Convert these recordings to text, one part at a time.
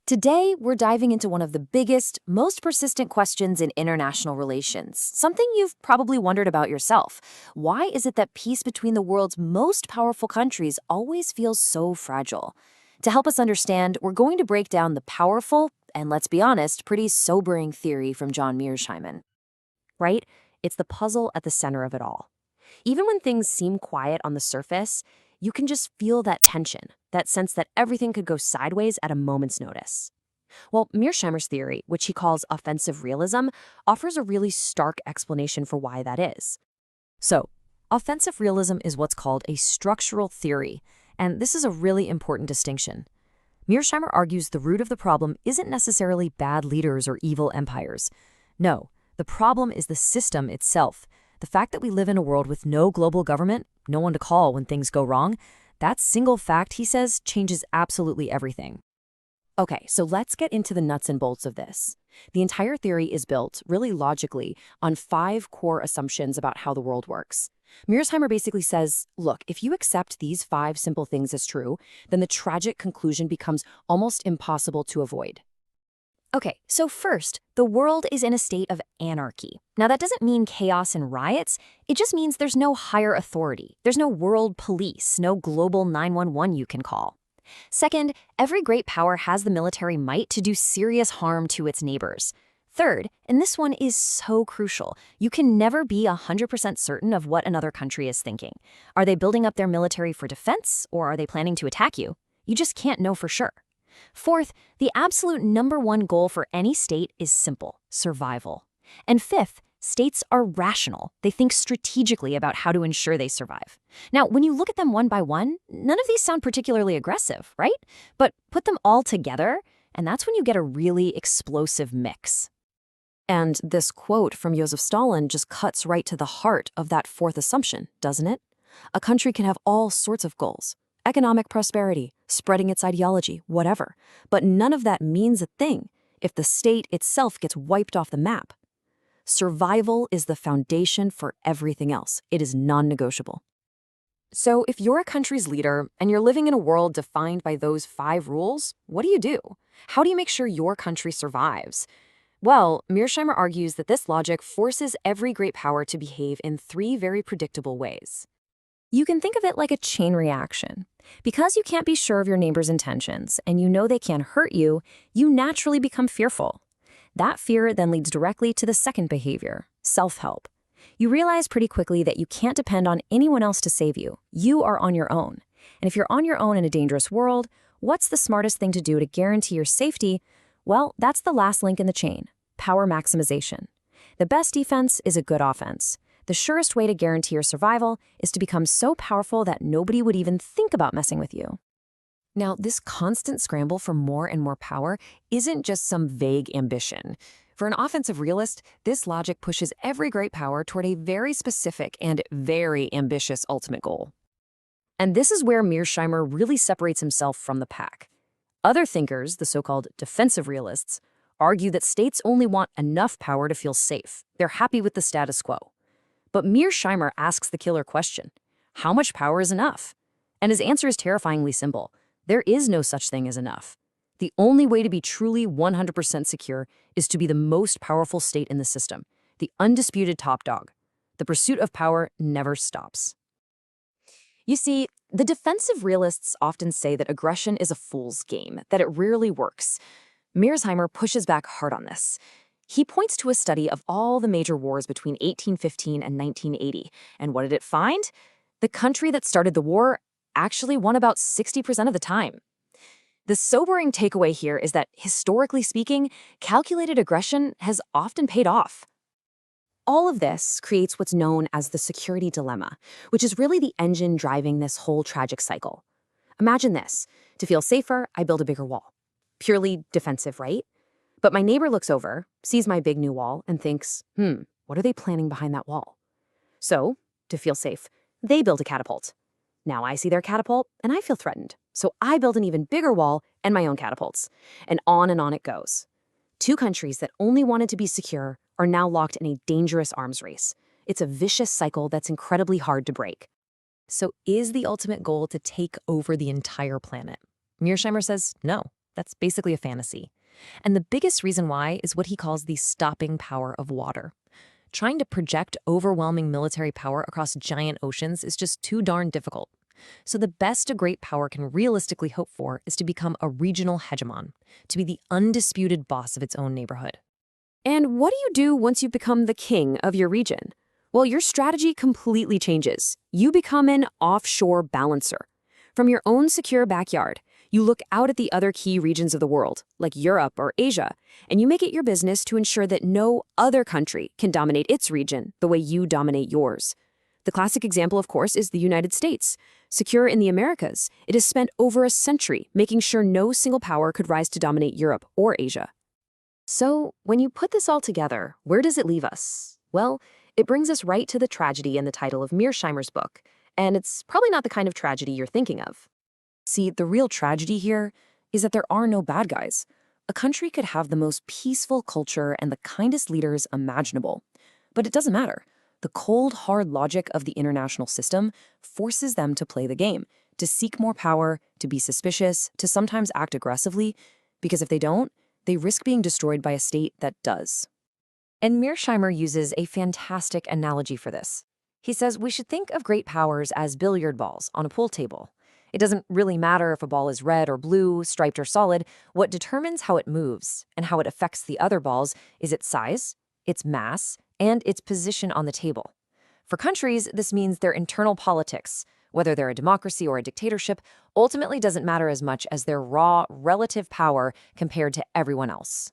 Today, we're diving into one of the biggest, most persistent questions in international relations, something you've probably wondered about yourself. Why is it that peace between the world's most powerful countries always feels so fragile? To help us understand, we're going to break down the powerful, and let's be honest, pretty sobering theory from John Mearsheimer. Right? It's the puzzle at the center of it all. Even when things seem quiet on the surface, you can just feel that tension, that sense that everything could go sideways at a moment's notice. Well, Mearsheimer's theory, which he calls offensive realism, offers a really stark explanation for why that is. So, offensive realism is what's called a structural theory, and this is a really important distinction. Mearsheimer argues the root of the problem isn't necessarily bad leaders or evil empires. No, the problem is the system itself. The fact that we live in a world with no global government, no one to call when things go wrong, that single fact, he says, changes absolutely everything. Okay, so let's get into the nuts and bolts of this. The entire theory is built, really logically, on 5 core assumptions about how the world works. Mearsheimer basically says, look, if you accept these 5 simple things as true, then the tragic conclusion becomes almost impossible to avoid. Okay, so first, the world is in a state of anarchy. Now, that doesn't mean chaos and riots. It just means there's no higher authority. There's no world police, no global 911 you can call. Second, every great power has the military might to do serious harm to its neighbors. Third, and this one is so crucial, you can never be 100% certain of what another country is thinking. Are they building up their military for defense, or are they planning to attack you? You just can't know for sure. Fourth, the absolute #1 goal for any state is simple: survival. And fifth, states are rational. They think strategically about how to ensure they survive. Now, when you look at them one by one, none of these sound particularly aggressive, right? But put them all together, and that's when you get a really explosive mix. And this quote from Joseph Stalin just cuts right to the heart of that fourth assumption, doesn't it? A country can have all sorts of goals: economic prosperity, spreading its ideology, whatever. But none of that means a thing if the state itself gets wiped off the map. Survival is the foundation for everything else. It is non-negotiable. So if you're a country's leader and you're living in a world defined by those 5 rules, what do? How do you make sure your country survives? Well, Mearsheimer argues that this logic forces every great power to behave in 3 very predictable ways. You can think of it like a chain reaction. Because you can't be sure of your neighbor's intentions and you know they can't hurt you, you naturally become fearful. That fear then leads directly to the second behavior, self-help. You realize pretty quickly that you can't depend on anyone else to save you. You are on your own. And if you're on your own in a dangerous world, what's the smartest thing to do to guarantee your safety? Well, that's the last link in the chain: power maximization. The best defense is a good offense. The surest way to guarantee your survival is to become so powerful that nobody would even think about messing with you. Now, this constant scramble for more and more power isn't just some vague ambition. For an offensive realist, this logic pushes every great power toward a very specific and very ambitious ultimate goal. And this is where Mearsheimer really separates himself from the pack. Other thinkers, the so-called defensive realists, argue that states only want enough power to feel safe. They're happy with the status quo. But Mearsheimer asks the killer question: how much power is enough? And his answer is terrifyingly simple: there is no such thing as enough. The only way to be truly 100% secure is to be the most powerful state in the system, the undisputed top dog. The pursuit of power never stops. You see, the defensive realists often say that aggression is a fool's game, that it rarely works. Mearsheimer pushes back hard on this. He points to a study of all the major wars between 1815 and 1980. And what did it find? The country that started the war actually won about 60% of the time. The sobering takeaway here is that, historically speaking, calculated aggression has often paid off. All of this creates what's known as the security dilemma, which is really the engine driving this whole tragic cycle. Imagine this: to feel safer, I build a bigger wall. Purely defensive, right? But my neighbor looks over, sees my big new wall, and thinks, what are they planning behind that wall? So, to feel safe, they build a catapult. Now I see their catapult, and I feel threatened. So I build an even bigger wall and my own catapults. And on it goes. 2 countries that only wanted to be secure are now locked in a dangerous arms race. It's a vicious cycle that's incredibly hard to break. So is the ultimate goal to take over the entire planet? Mearsheimer says no. That's basically a fantasy. And the biggest reason why is what he calls the stopping power of water. Trying to project overwhelming military power across giant oceans is just too darn difficult. So the best a great power can realistically hope for is to become a regional hegemon, to be the undisputed boss of its own neighborhood. And what do you do once you become the king of your region? Well, your strategy completely changes. You become an offshore balancer. From your own secure backyard, you look out at the other key regions of the world, like Europe or Asia, and you make it your business to ensure that no other country can dominate its region the way you dominate yours. The classic example, of course, is the United States. Secure in the Americas, it has spent over a century making sure no single power could rise to dominate Europe or Asia. So, when you put this all together, where does it leave us? Well, it brings us right to the tragedy in the title of Mearsheimer's book, and it's probably not the kind of tragedy you're thinking of. See, the real tragedy here is that there are no bad guys. A country could have the most peaceful culture and the kindest leaders imaginable. But it doesn't matter. The cold, hard logic of the international system forces them to play the game, to seek more power, to be suspicious, to sometimes act aggressively, because if they don't, they risk being destroyed by a state that does. And Mearsheimer uses a fantastic analogy for this. He says we should think of great powers as billiard balls on a pool table. It doesn't really matter if a ball is red or blue, striped or solid. What determines how it moves and how it affects the other balls is its size, its mass, and its position on the table. For countries, this means their internal politics, whether they're a democracy or a dictatorship, ultimately doesn't matter as much as their raw, relative power compared to everyone else.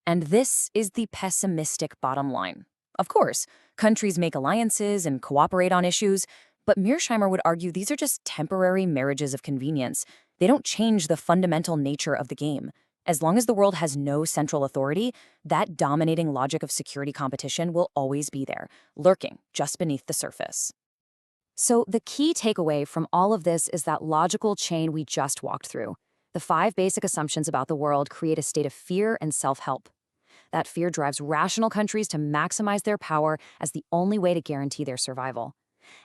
And this is the pessimistic bottom line. Of course, countries make alliances and cooperate on issues, but Mearsheimer would argue these are just temporary marriages of convenience. They don't change the fundamental nature of the game. As long as the world has no central authority, that dominating logic of security competition will always be there, lurking just beneath the surface. So the key takeaway from all of this is that logical chain we just walked through. The 5 basic assumptions about the world create a state of fear and self-help. That fear drives rational countries to maximize their power as the only way to guarantee their survival.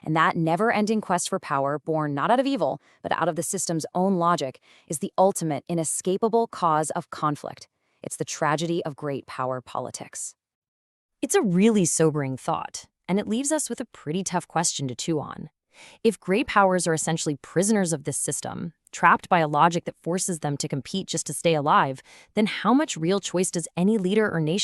And that never-ending quest for power, born not out of evil, but out of the system's own logic, is the ultimate, inescapable cause of conflict. It's the tragedy of great power politics. It's a really sobering thought, and it leaves us with a pretty tough question to chew on. If great powers are essentially prisoners of this system, trapped by a logic that forces them to compete just to stay alive, then how much real choice does any leader or nation